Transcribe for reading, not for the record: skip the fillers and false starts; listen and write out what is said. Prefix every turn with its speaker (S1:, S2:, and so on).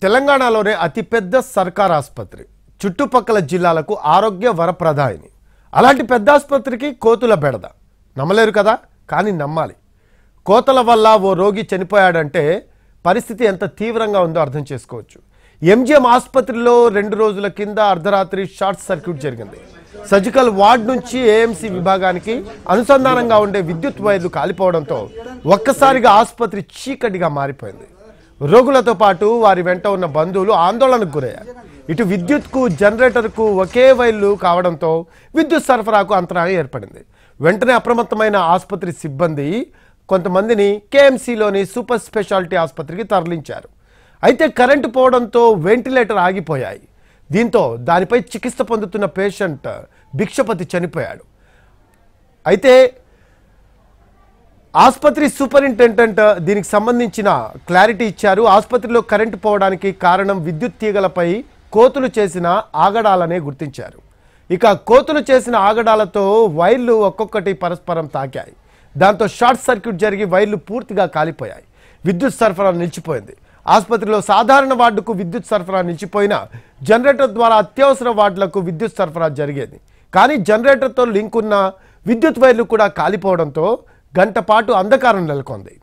S1: తెలంగాణలోనే అతిపెద్ద సర్కార్ ఆసుపత్రి చుట్టుపక్కల జిల్లాలకు ఆరోగ్య వరప్రదాయిని. అలాంటి పెద్ద ఆసుపత్రికి కోతుల బెడద. నమ్మలేరు కదా, కానీ నమ్మాలి. కోతల వల్ల ఓ రోగి చనిపోయాడంటే పరిస్థితి ఎంత తీవ్రంగా ఉందో అర్థం చేసుకోవచ్చు. ఎంజిఎం ఆసుపత్రిలో 2 రోజుల కింద అర్ధరాత్రి షార్ట్ సర్క్యూట్ జరిగింది. సర్జికల్ వార్డ్ నుంచి ఏఎంసీ విభాగానికి అనుసంధానంగా ఉండే విద్యుత్ వైర్లు కాలిపోవడంతో ఒక్కసారిగా ఆసుపత్రి చీకటిగా మారిపోయింది. రోగులతో పాటు వారి వెంట ఉన్న బంధువులు ఆందోళనకు గురయ్యారు. ఇటు విద్యుత్కు జనరేటర్కు ఒకే వైర్లు కావడంతో విద్యుత్ సరఫరాకు అంతరాయం ఏర్పడింది. వెంటనే అప్రమత్తమైన ఆసుపత్రి సిబ్బంది కొంతమందిని కేఎంసీలోని సూపర్ స్పెషాలిటీ ఆసుపత్రికి తరలించారు. అయితే కరెంటు పోవడంతో వెంటిలేటర్ ఆగిపోయాయి. దీంతో దానిపై చికిత్స పొందుతున్న పేషెంట్ భిక్షపతి చనిపోయాడు. అయితే ఆసుపత్రి సూపరింటెండెంట్ దీనికి సంబంధించిన క్లారిటీ ఇచ్చారు. ఆసుపత్రిలో కరెంటు పోవడానికి కారణం విద్యుత్ తీగలపై కోతులు చేసిన ఆగడాలనే గుర్తించారు. ఇక కోతులు చేసిన ఆగడాలతో వైర్లు ఒక్కొక్కటి పరస్పరం తాకాయి. దాంతో షార్ట్ సర్క్యూట్ జరిగి వైర్లు పూర్తిగా కాలిపోయాయి. విద్యుత్ సరఫరా నిలిచిపోయింది. ఆసుపత్రిలో సాధారణ వార్డుకు విద్యుత్ సరఫరా నిలిచిపోయినా జనరేటర్ ద్వారా అత్యవసర వార్డులకు విద్యుత్ సరఫరా జరిగేది. కానీ జనరేటర్తో లింక్ ఉన్న విద్యుత్ వైర్లు కూడా కాలిపోవడంతో గంట పాటు అంధకారం నెలకొంది.